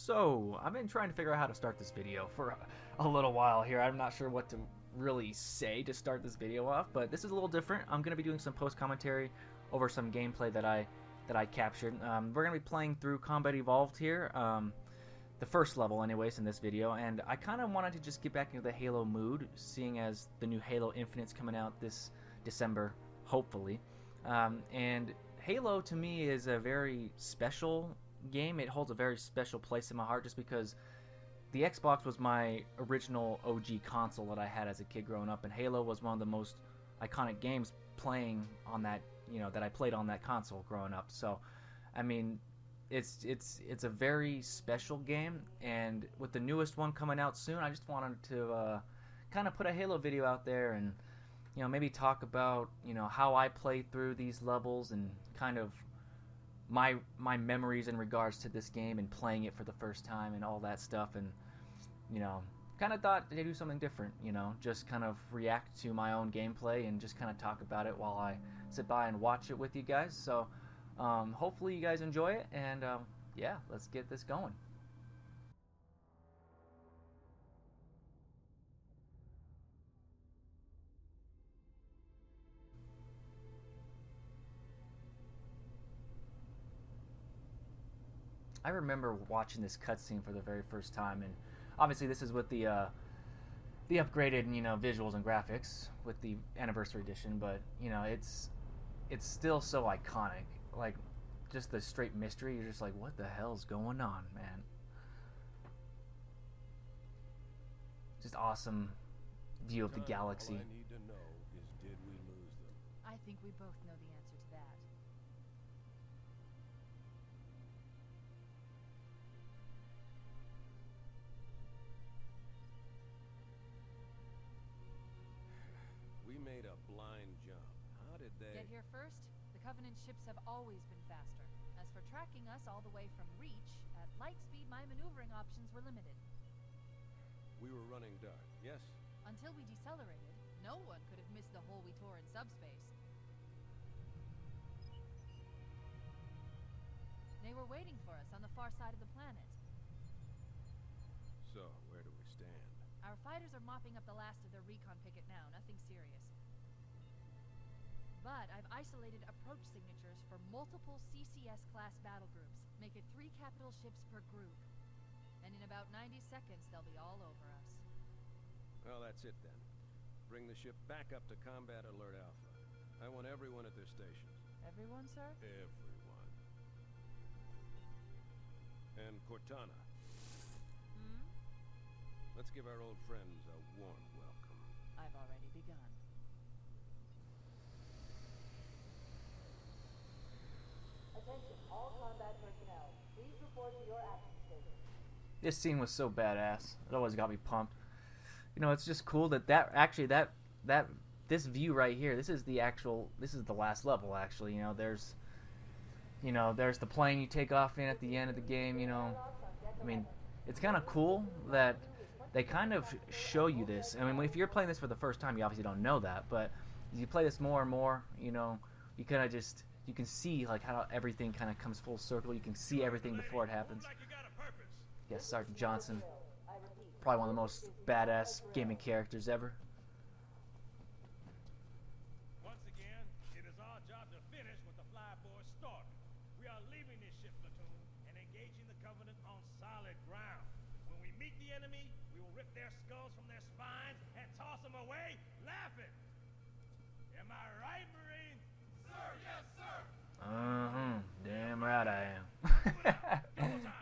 So, I've been trying to figure out how to start this video for a little while here. I'm not sure what to really say to start this video off, but this is a little different. I'm going to be doing some post-commentary over some gameplay that I captured. We're going to be playing through Combat Evolved here, the first level anyways in this video, and I kind of wanted to just get back into the Halo mood, seeing as the new Halo Infinite's coming out this December, hopefully. And Halo to me is a very special game. It holds a very special place in my heart just because the Xbox was my original OG console that I had as a kid growing up, and Halo was one of the most iconic games playing on that, that I played on that console growing up. So, I mean, it's a very special game, and with the newest one coming out soon, I just wanted to kind of put a Halo video out there and maybe talk about how I played through these levels and kind of my memories in regards to this game and playing it for the first time and all that stuff, and kind of thought to do something different, just kind of react to my own gameplay and just kind of talk about it while I sit by and watch it with you guys. So hopefully you guys enjoy it, and yeah, let's get this going. I remember watching this cutscene for the very first time, and obviously this is with the upgraded visuals and graphics with the anniversary edition, but it's still so iconic. Like, just the straight mystery, you're just like, what the hell's going on, man? Just awesome view of the galaxy. All I need to know is, did we lose them? I think we both know the answer to that. We made a blind jump. How did they... Get here first? The Covenant ships have always been faster. As for tracking us all the way from Reach, at light speed my maneuvering options were limited. We were running dark, yes? Until we decelerated, no one could have missed the hole we tore in subspace. They were waiting for us on the far side of the planet. So, where do we stand? Our fighters are mopping up the last of their recon picket now, nothing serious. But I've isolated approach signatures for multiple CCS-class battle groups. Make it 3 capital ships per group. And in about 90 seconds, they'll be all over us. Well, that's it then. Bring the ship back up to Combat Alert Alpha. I want everyone at their stations. Everyone, sir? Everyone. And Cortana, Hmm? let's give our old friends a warm welcome. I've already begun. Attention, all combat personnel. Please report to your action station. This scene was so badass. It always got me pumped. It's just cool that this view right here, this is the last level actually. There's the plane you take off in at the end of the game, I mean, it's kind of cool that they kind of show you this. I mean, if you're playing this for the first time, you obviously don't know that, but as you play this more and more, you kind of just, you can see like how everything kind of comes full circle. You can see everything before it happens. Yes, Sergeant Johnson, probably one of the most badass gaming characters ever. Once again, it is our job to finish what the flyboys started. We are leaving this ship platoon and engaging the Covenant on solid ground. When we meet the enemy, we will rip their skulls from their spines and toss them away, laughing. Am I right, Marine? Sir, yes, sir. Damn right I am.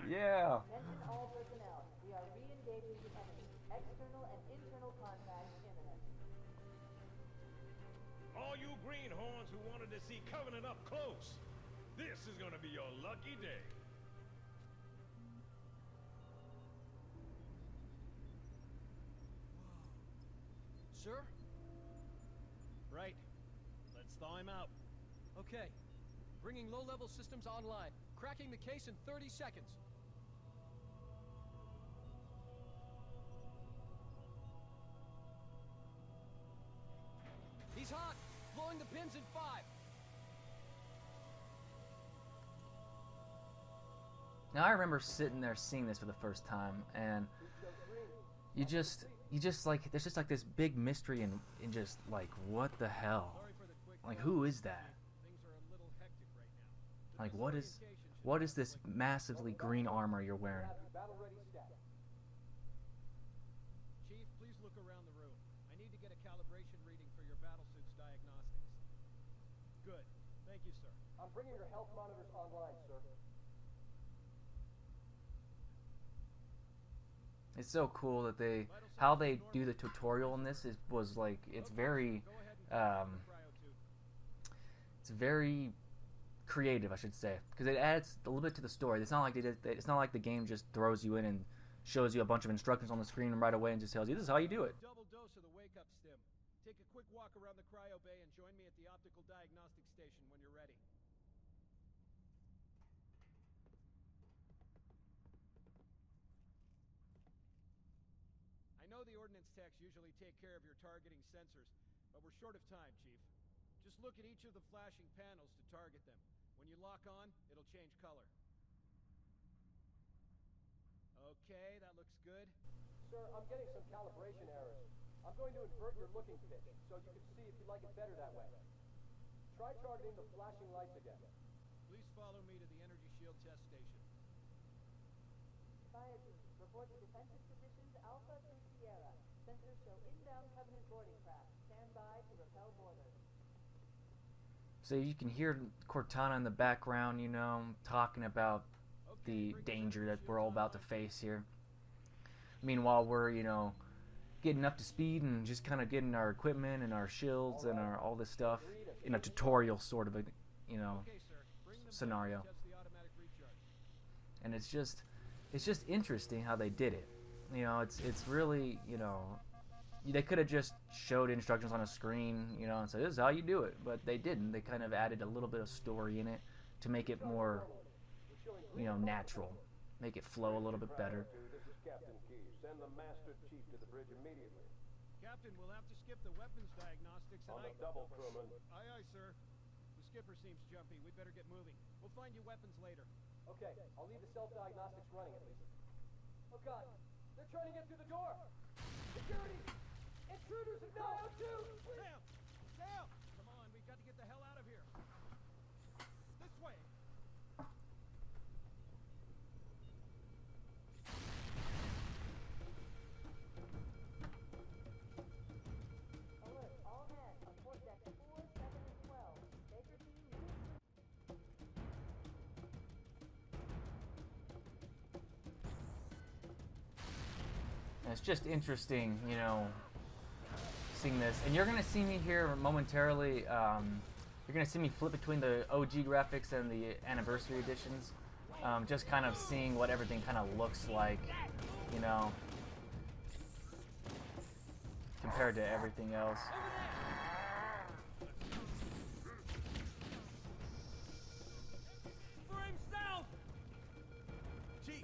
Yeah. Attention all personnel. We are re-engaging the enemy. External and internal contact imminent. All you greenhorns who wanted to see Covenant up close, this is gonna be your lucky day. Sir? Right. Let's thaw him out. Okay. Bringing low-level systems online. Cracking the case in 30 seconds. He's hot! Blowing the pins in 5. Now I remember sitting there seeing this for the first time, and you just like, there's just like this big mystery and just like, what the hell? Like, who is that? Like, what is this massively green armor you're wearing? Chief, please look around the room. I need to get a calibration reading for your battlesuit's diagnostics. Good. Thank you, sir. I'm bringing your health monitors online, sir. It's so cool that how they do the tutorial in this was like, it's very creative, I should say, because it adds a little bit to the story. It's not like it's not like the game just throws you in and shows you a bunch of instructions on the screen right away and just tells you this is how you do it. Double dose of the wake-up stim. Take a quick walk around the cryo bay and join me at the optical diagnostic station when you're ready. I know the ordnance techs usually take care of your targeting sensors, but we're short of time, Chief. Just look at each of the flashing panels to target them. When you lock on, it'll change color. Okay, that looks good. Sir, I'm getting some calibration errors. I'm going to invert your looking pitch, so you can see if you like it better that way. Try targeting the flashing lights again. Please follow me to the energy shield test station. Fire team, report to defensive positions Alpha 2 Sierra. Sensors show inbound Covenant boarding craft. Stand by to repel boarders. So you can hear Cortana in the background, you know, talking about the danger that we're all about to face here. Meanwhile, we're, you know, getting up to speed and just kind of getting our equipment and our shields and our all this stuff in a tutorial sort of a, you know, scenario. And it's just interesting how they did it. You know, it's really, you know, they could have just showed instructions on a screen, you know, and said, this is how you do it. But they didn't. They kind of added a little bit of story in it to make it more, you know, natural. Make it flow a little bit better. This is Captain Keyes. Send the Master Chief to the bridge immediately. Captain, we'll have to skip the weapons diagnostics and On the double, crewman. Aye, aye, sir. The skipper seems jumpy. We'd better get moving. We'll find you weapons later. Okay, I'll leave the self-diagnostics running at least. Oh God, they're trying to get through the door! Security! Intruders have gone out too! Sam! Sam! Come on, we've got to get the hell out of here. This way. Alert, all hands on port deck 4, 7, and 12. Baker team, And it's just interesting, you know, seeing this. And you're going to see me here momentarily. You're going to see me flip between the OG graphics and the anniversary editions. Just kind of seeing what everything kind of looks like, you know, compared to everything else.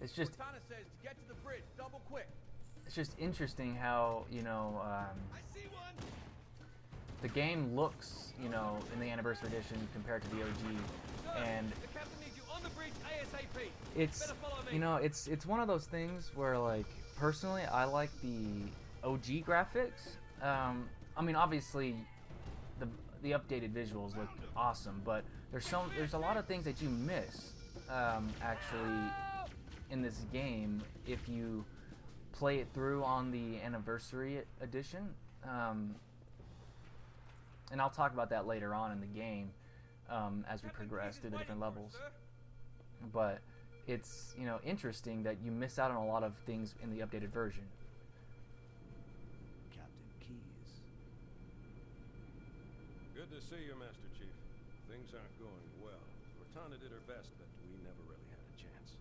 It's just, Cortana says to get to the bridge, double quick. it's just interesting how, you know, I see one. the game looks, you know, in the anniversary edition compared to the OG, and The captain needs you on the bridge ASAP. it's, Better follow me. you know, it's one of those things where, like, personally, I like the OG graphics. I mean, obviously, the updated visuals look awesome, but there's a lot of things that you miss, actually, in this game if you play it through on the anniversary edition. And I'll talk about that later on in the game as we progress through the different levels. But it's, you know, interesting that you miss out on a lot of things in the updated version. Captain Keyes. Good to see you, Master Chief. Things aren't going well. Cortana did her best, but we never really had a chance.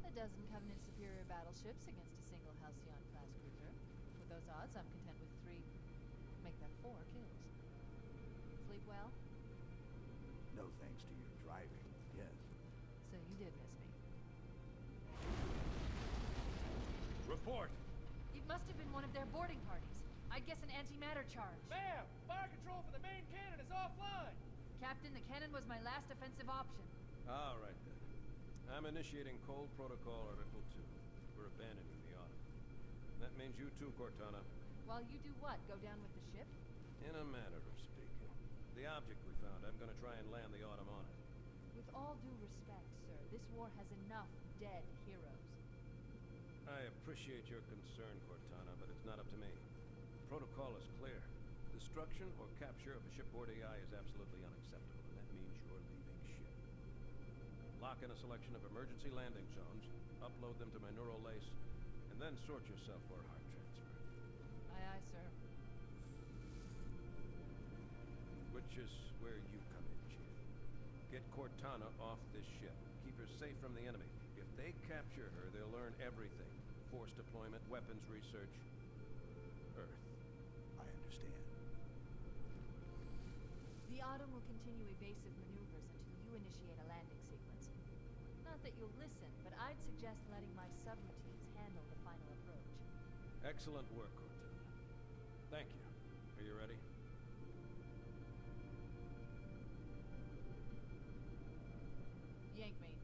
A dozen Covenant superior battleships against a single Halcyon-class cruiser. With those odds, I'm content with 3, make that 4 kills. Sleep well? No thanks to your driving, yes. So you did miss me. Report! It must have been one of their boarding parties. I'd guess an antimatter charge. Ma'am! Fire control for the main cannon is offline! Captain, the cannon was my last offensive option. All right, then. I'm initiating Cold Protocol Article 2. We're abandoning the Autumn. That means you too, Cortana. While you do what? Go down with the ship? In a manner of speaking. The object we found, I'm gonna try and land the Autumn on it. With all due respect, sir, this war has enough dead heroes. I appreciate your concern, Cortana, but it's not up to me. The protocol is clear. Destruction or capture of a shipboard AI is absolutely unacceptable, and that means you're leaving ship. Lock in a selection of emergency landing zones, upload them to my neural lace, and then sort yourself for a heart transfer. Aye, aye, sir. Which is where you come in, Chief. Get Cortana off this ship. Keep her safe from the enemy. If they capture her, they'll learn everything. Force deployment, weapons research, Earth. I understand. The Autumn will continue evasive maneuvers until you initiate a landing sequence. Not that you'll listen, but I'd suggest letting my subroutines handle the final approach. Excellent work, Cortana. Thank you. Are you ready? Yank me.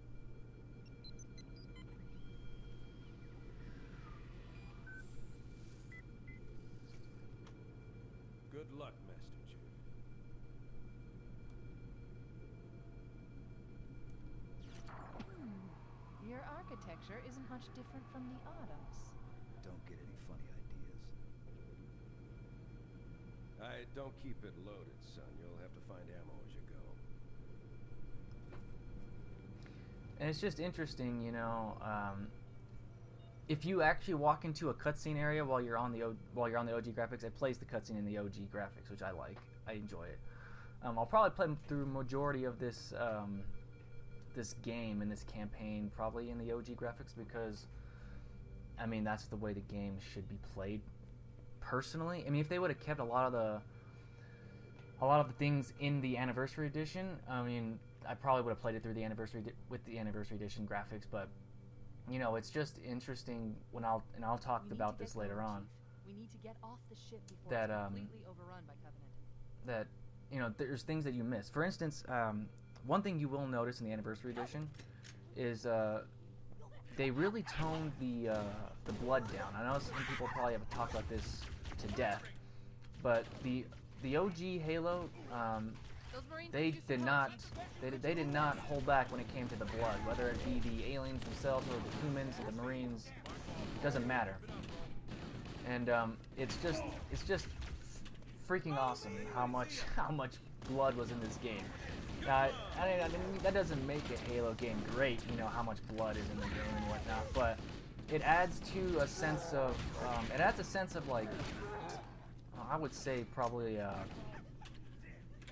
Good luck, Master Chief. Your architecture isn't much different from the Autumn's. Don't get any funny ideas. I don't keep it loaded, son. You'll have to find ammo as you go. And it's just interesting, you know, if you actually walk into a cutscene area while you're on the OG graphics, it plays the cutscene in the OG graphics, which I like. I enjoy it. I'll probably play through majority of this this game and this campaign probably in the OG graphics because, I mean, that's the way the game should be played. Personally, I mean, if they would have kept a lot of the things in the Anniversary Edition, I mean, I probably would have played it through the with the Anniversary Edition graphics, but you know, it's just interesting when I'll talk about this later on. We need to get off the ship before that it's completely overrun by Covenant. that you know, there's things that you miss. For instance, one thing you will notice in the Anniversary Edition is they really toned the blood down. I know some people probably have talked about this to death, but the OG Halo, they did not hold back when it came to the blood, whether it be the aliens themselves or the humans or the Marines. Doesn't matter. And it's just freaking awesome how much blood was in this game. I mean, that doesn't make a Halo game great, you know, how much blood is in the game and whatnot, but it adds to a sense of like, I would say probably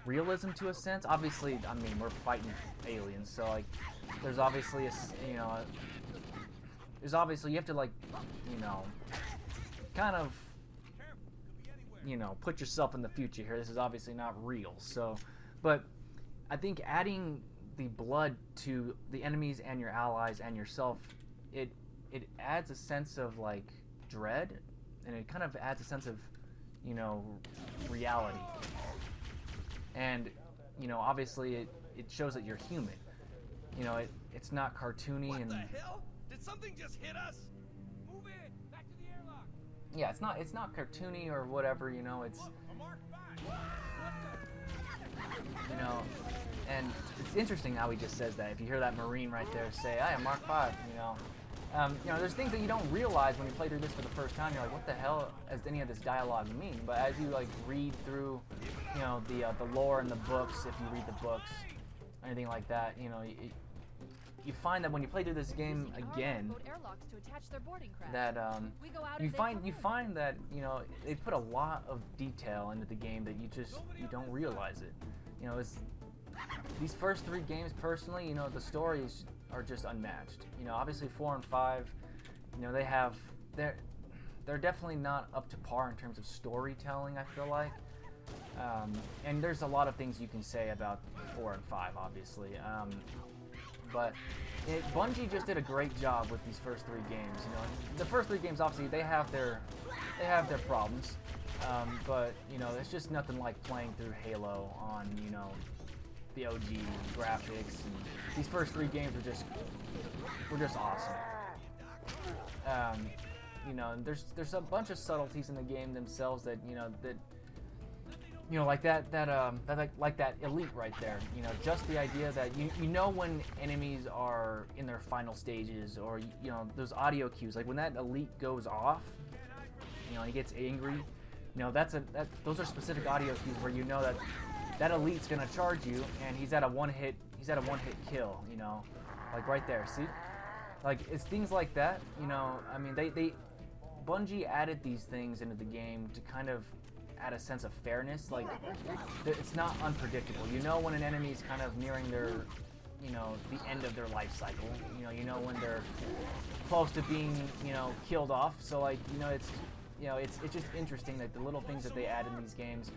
realism to a sense. Obviously, I mean, we're fighting aliens, so like there's obviously you have to, like, you know, kind of, you know, put yourself in the future here. This is obviously not real, so, but I think adding the blood to the enemies and your allies and yourself, it adds a sense of, like, dread, and it kind of adds a sense of, you know, reality. And, you know, obviously it shows that you're human. You know, it's not cartoony. What and the hell? Did something just hit us? Move in! Back to the airlock! yeah, it's not cartoony or whatever, you know, it's, Look, a Mark V! you know, and it's interesting how he just says that. If you hear that Marine right there say, I am Mark V, you know. You know, there's things that you don't realize when you play through this for the first time. You're like, what the hell does any of this dialogue mean? But as you, like, read through, you know, the lore in the books, if you read the books, anything like that, you know, you find that when you play through this game again, that you find that, you know, they put a lot of detail into the game that you don't realize it. You know, these first 3 games, personally, you know, the stories are just unmatched. You know, obviously 4 and 5, you know, they're definitely not up to par in terms of storytelling, I feel like. And there's a lot of things you can say about 4 and 5, obviously. But Bungie just did a great job with these first 3 games. You know, the first 3 games, obviously, they have their problems. But, you know, it's just nothing like playing through Halo on, you know, the OG graphics. And these first 3 games are just were just awesome. You know, and there's a bunch of subtleties in the game themselves that like that elite right there. You know, just the idea that you know when enemies are in their final stages, or you know those audio cues, like when that elite goes off, you know, and he gets angry. You know, those are specific audio cues where you know that elite's gonna charge you, and he's at a one hit kill. You know, like right there. See, like it's things like that. You know, I mean Bungie added these things into the game to kind of add a sense of fairness. Like, it's not unpredictable. You know when an enemy's kind of nearing their, you know, the end of their life cycle. You know when they're close to being, you know, killed off. So like, it's just interesting that the little things that they add in these games,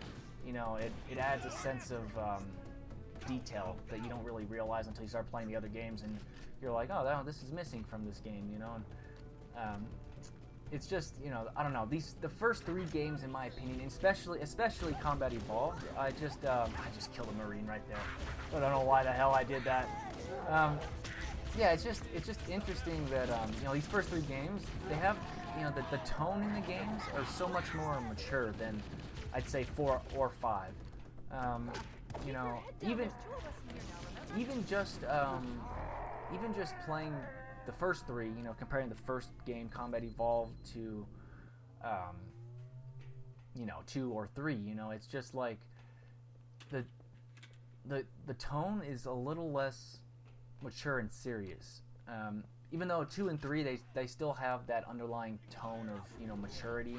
you know, it adds a sense of detail that you don't really realize until you start playing the other games, and you're like, oh, this is missing from this game, you know. And, it's just, you know, I don't know. The first 3 games, in my opinion, especially Combat Evolved, I just killed a Marine right there. I don't know why the hell I did that. Yeah, it's just interesting that you know, these first 3 games, they have, you know, the tone in the games are so much more mature than I'd say 4 or 5. You know, even just playing the first 3, you know, comparing the first game, Combat Evolved, to, you know, 2 or 3, you know, it's just like the tone is a little less mature and serious. Even though 2 and 3, they still have that underlying tone of, you know, maturity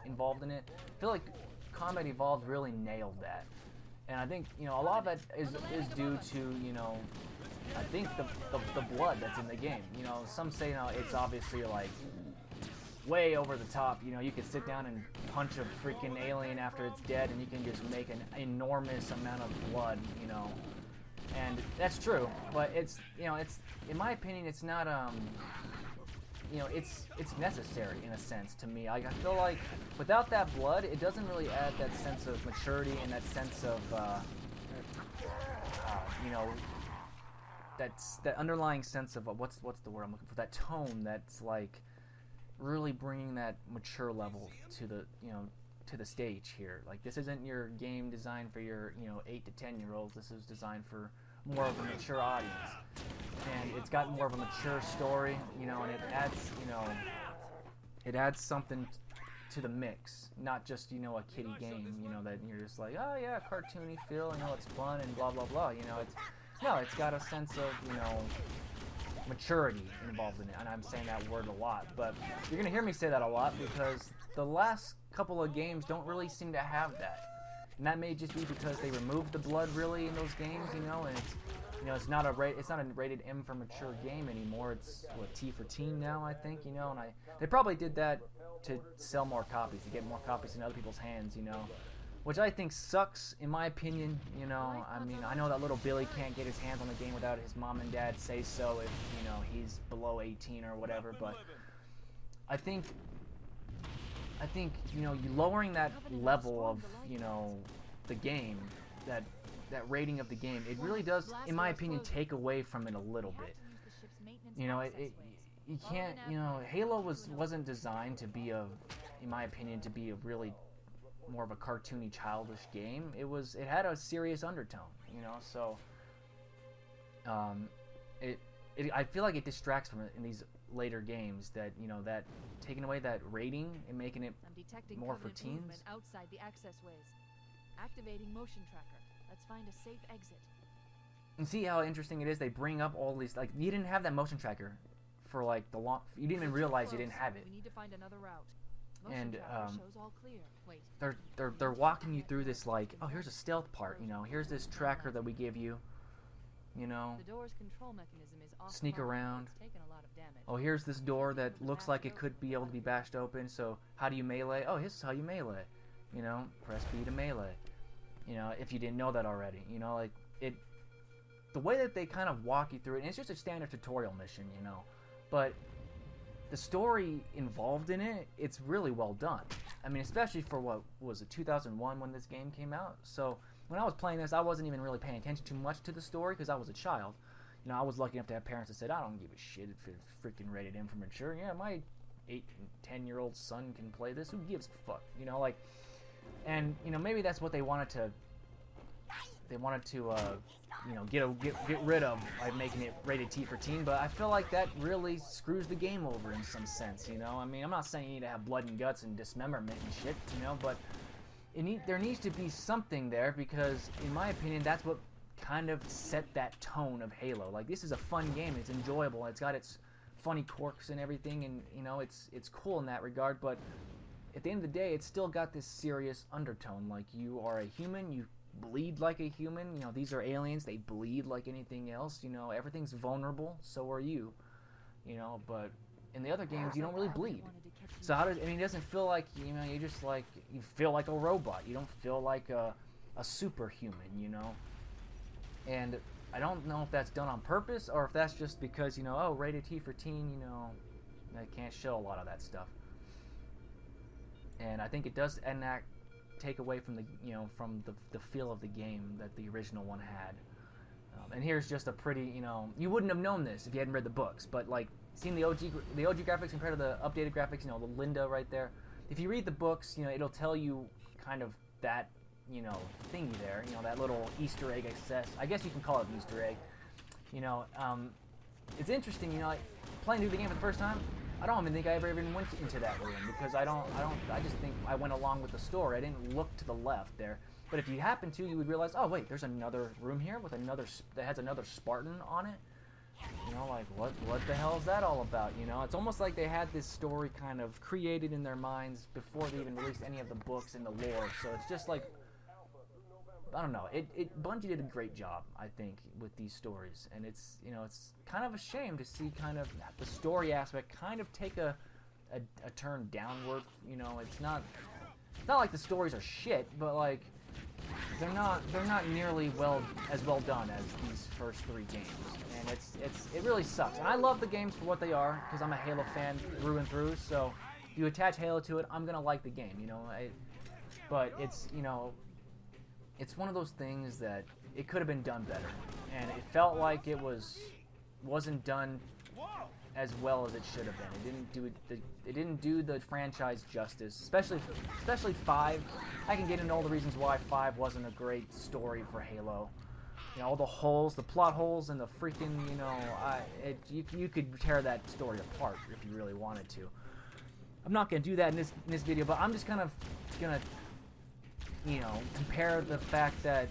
involved in it. I feel like Combat Evolved really nailed that, and I think, you know, a lot of that is due to, you know, I think the blood that's in the game. You know, some say, you know, it's obviously like way over the top. You know, you could sit down and punch a freaking alien after it's dead, and you can just make an enormous amount of blood. You know, and that's true. But it's, you know, it's, in my opinion, it's not you know, it's necessary in a sense to me. I feel like without that blood, it doesn't really add that sense of maturity and that sense of you know, that underlying sense of what's the word I'm looking for, that tone that's like really bringing that mature level to the, you know, to the stage here. Like, this isn't your game designed for your, you know, 8 to 10 year olds. This is designed for more of a mature audience, and it's got more of a mature story, you know, and it adds, you know, it adds something to the mix, not just, you know, a kiddie game, you know, that you're just like, oh yeah, cartoony feel, you know, it's fun and blah blah blah, you know. It's got a sense of, you know, maturity involved in it, and I'm saying that word a lot, but you're gonna hear me say that a lot because the last couple of games don't really seem to have that, and that may just be because they removed the blood really in those games, you know, and it's, you know, it's not a rated M for mature game anymore. It's what, T for teen now, I think, you know, and they probably did that to sell more copies, to get more copies in other people's hands, you know, which I think sucks, in my opinion. You know, I mean, I know that little Billy can't get his hands on the game without his mom and dad say so if, you know, he's below 18 or whatever, but I think, you know, you lowering that level of, you know, the game, that rating of the game, it really does, in my opinion, take away from it a little bit. You know, you can't, you know, Halo wasn't designed to be in my opinion, to be a really more of a cartoony, childish game. It had a serious undertone, you know, so I feel like it distracts from it in these later games, that, you know, that taking away that rating and making it more for teens. Outside the access ways. Activating motion tracker. Let's find a safe exit. And see how interesting it is? They bring up all these, like, you didn't have that motion tracker for like you didn't even realize you didn't have it. We need to find another route. And shows all clear. Wait. they're walking you through this, like, oh, here's a stealth part, you know, here's this tracker that we give you, you know, The door's control mechanism is off. sneak around. It's taken a lot of damage. Oh, here's this door that looks like it could be able to be bashed open, so how do you melee? Oh, this is how you melee, you know, press B to melee, you know, if you didn't know that already, you know, like, the way that they kind of walk you through it, and it's just a standard tutorial mission, you know, but the story involved in it, it's really well done. I mean, especially for what was it, 2001 when this game came out. So when I was playing this, I wasn't even really paying attention too much to the story because I was a child, You know, I was lucky enough to have parents that said, I don't give a shit if it's freaking rated M for mature. Yeah, my 8 and 10-year-old son can play this. Who gives a fuck? You know, like, and, you know, maybe that's what they wanted to, you know, get rid of by making it rated T for teen, but I feel like that really screws the game over in some sense, you know? I mean, I'm not saying you need to have blood and guts and dismemberment and shit, you know, but there needs to be something there because, in my opinion, that's what kind of set that tone of Halo. Like, this is a fun game, it's enjoyable, it's got its funny quirks and everything, and, you know, it's cool in that regard, but at the end of the day, it's still got this serious undertone. Like, you are a human, you bleed like a human, you know, these are aliens, they bleed like anything else, you know, everything's vulnerable, so are you, you know, but in the other games, you don't really bleed. So how does, I mean, it doesn't feel like, you know, you just like, you feel like a robot, you don't feel like a superhuman, you know, and I don't know if that's done on purpose, or if that's just because, you know, oh, rated T for teen, you know, they can't show a lot of that stuff, and I think it does take away from the, you know, from the feel of the game that the original one had. And here's just a pretty, you know, you wouldn't have known this if you hadn't read the books, but like seeing the OG graphics compared to the updated graphics, you know, the Linda right there. If you read the books, you know, it'll tell you kind of that, you know, thingy there, you know, that little Easter egg access. I guess you can call it an Easter egg. You know, it's interesting, you know, like, playing through the game for the first time, I don't even think I ever even went into that room because I just think I went along with the story. I didn't look to the left there. But if you happen to, you would realize, oh wait, there's another room here with that has another Spartan on it. You know, like, what the hell is that all about? You know, it's almost like they had this story kind of created in their minds before they even released any of the books and the lore. So it's just like, I don't know. Bungie did a great job, I think, with these stories, and it's, you know, it's kind of a shame to see kind of the story aspect kind of take a turn downward. You know, it's not like the stories are shit, but like they're not nearly as well done as these first 3 games, and it really sucks. And I love the games for what they are because I'm a Halo fan through and through. So if you attach Halo to it, I'm gonna like the game. You know, but it's, you know, it's one of those things that it could have been done better, and it felt like it wasn't done as well as it should have been. It didn't do the franchise justice, especially 5. I can get into all the reasons why 5 wasn't a great story for Halo. You know, all the holes, the plot holes, and the freaking, you know, you could tear that story apart if you really wanted to. I'm not gonna do that in this video, but I'm just kind of gonna, you know, compare the fact that,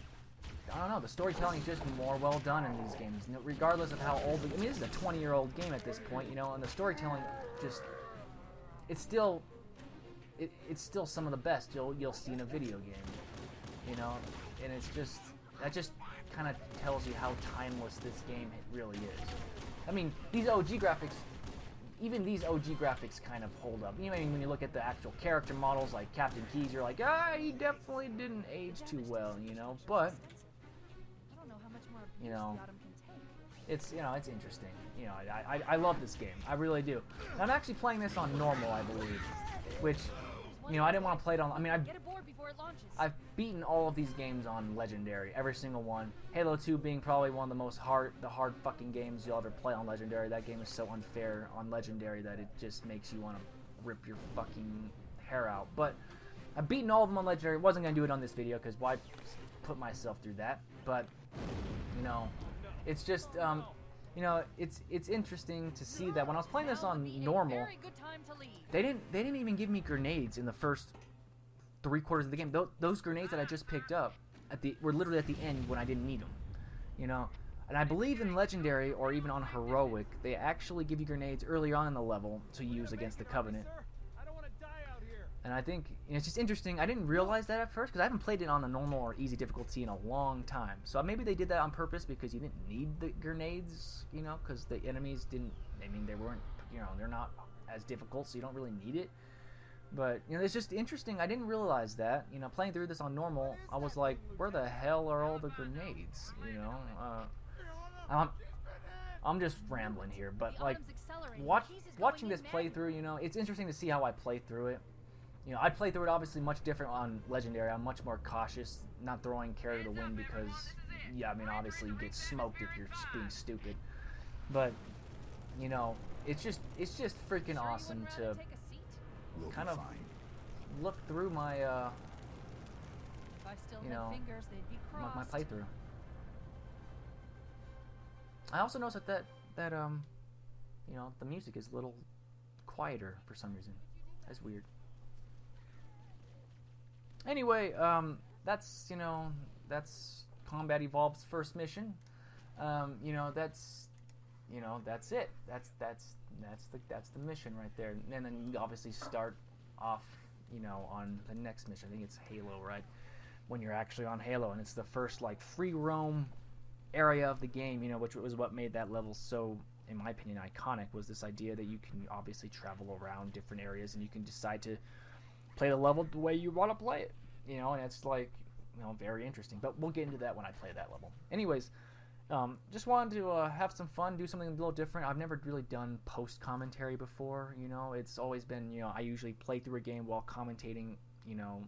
I don't know, the storytelling is just more well done in these games, regardless of how old. I mean, this is a 20-year-old game at this point, you know, and the storytelling just, it's still some of the best you'll see in a video game, you know, and it's just, that just kind of tells you how timeless this game really is. I mean, these OG graphics, even these OG graphics kind of hold up. You know, when you look at the actual character models like Captain Keyes, you're like, he definitely didn't age too well, you know, but, you know, it's, you know, it's interesting. You know, I love this game. I really do. And I'm actually playing this on normal, I believe, which, you know, I didn't want to play it on, I mean, I've beaten all of these games on Legendary, every single one. Halo 2 being probably one of the hard fucking games you'll ever play on Legendary. That game is so unfair on Legendary that it just makes you want to rip your fucking hair out. But I've beaten all of them on Legendary. Wasn't going to do it on this video because why put myself through that? But, you know, it's just, you know, it's interesting to see that when I was playing this on normal, they didn't even give me grenades in the first 3/4 of the game. Those grenades that I just picked up were literally at the end when I didn't need them, you know. And I believe in Legendary or even on Heroic, they actually give you grenades early on in the level to use against the Covenant. And I think, you know, it's just interesting. I didn't realize that at first because I haven't played it on a normal or easy difficulty in a long time. So maybe they did that on purpose because you didn't need the grenades, you know, because the enemies didn't, I mean, they weren't, you know, they're not as difficult, so you don't really need it. But, you know, it's just interesting. I didn't realize that. You know, playing through this on normal, I was like, where the hell are all the grenades? You know, I'm just rambling here, but like, watching this playthrough, you know, it's interesting to see how I play through it. You know, I'd play through it obviously much different on Legendary. I'm much more cautious, not throwing care to the wind because yeah, I mean, obviously you get smoked if you're being stupid. But, you know, it's just freaking awesome to Take a seat? We'll kind be of fine. look through my, If I still you had know, fingers, they'd be crossed. my playthrough. I also noticed that you know, the music is a little quieter for some reason. That's weird. Anyway, that's, you know, that's Combat Evolved's first mission. You know, that's it. That's the mission right there. And then you obviously start off, you know, on the next mission. I think it's Halo, right? When you're actually on Halo, and it's the first like free roam area of the game, you know, which was what made that level so, in my opinion, iconic, was this idea that you can obviously travel around different areas and you can decide to play the level the way you want to play it, you know, and it's like, you know, very interesting. But we'll get into that when I play that level. Anyways, just wanted to have some fun, do something a little different. I've never really done post commentary before, you know. It's always been, you know, I usually play through a game while commentating, you know,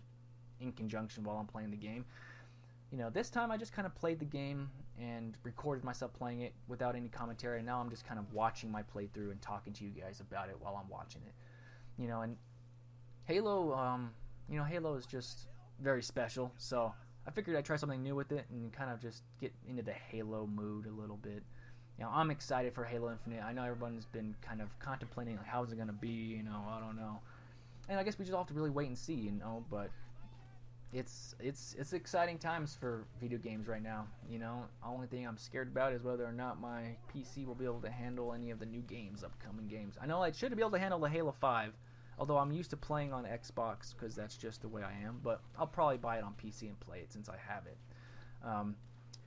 in conjunction while I'm playing the game. You know, this time I just kind of played the game and recorded myself playing it without any commentary, and now I'm just kind of watching my playthrough and talking to you guys about it while I'm watching it. You know, and Halo, you know, Halo is just very special, so I figured I'd try something new with it and kind of just get into the Halo mood a little bit. You know, I'm excited for Halo Infinite. I know everyone's been kind of contemplating, like, how's it going to be, you know, I don't know. And I guess we just all have to really wait and see, you know, but it's exciting times for video games right now, you know. Only thing I'm scared about is whether or not my PC will be able to handle any of the new games, upcoming games. I know it should be able to handle the Halo 5, although I'm used to playing on Xbox because that's just the way I am, but I'll probably buy it on PC and play it since I have it.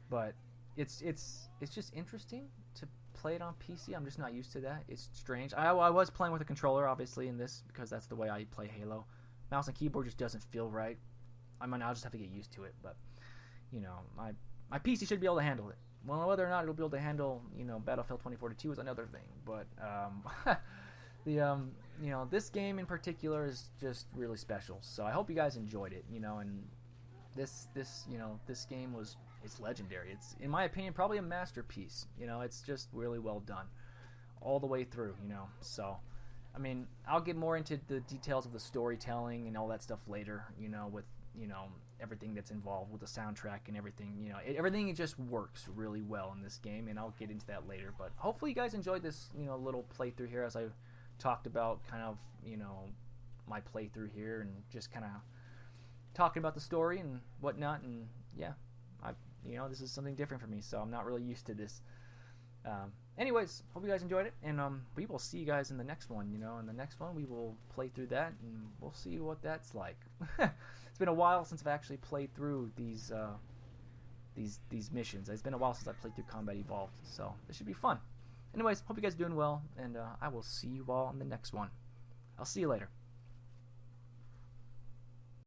But it's just interesting to play it on PC. I'm just not used to that. It's strange. I was playing with a controller, obviously, in this because that's the way I play Halo. Mouse and keyboard just doesn't feel right. I mean, I'll just have to get used to it, but, you know, my PC should be able to handle it. Well, whether or not it'll be able to handle, you know, Battlefield 2042 is another thing, but, you know, this game in particular is just really special, so I hope you guys enjoyed it, you know, and this game it's legendary. It's, in my opinion, probably a masterpiece, you know. It's just really well done all the way through, you know. So, I mean, I'll get more into the details of the storytelling and all that stuff later, you know, with, you know, everything that's involved with the soundtrack and everything, you know, everything just works really well in this game, and I'll get into that later. But hopefully you guys enjoyed this, you know, little playthrough here as I talked about kind of, you know, my playthrough here and just kind of talking about the story and whatnot. And yeah, you know, this is something different for me, so I'm not really used to this. Anyways, hope you guys enjoyed it, and we will see you guys in the next one. You know, in the next one we will play through that, and we'll see what that's like. It's been a while since I've actually played through these missions. It's been a while since I played through Combat Evolved, so this should be fun. Anyways, hope you guys are doing well, and I will see you all in the next one. I'll see you later.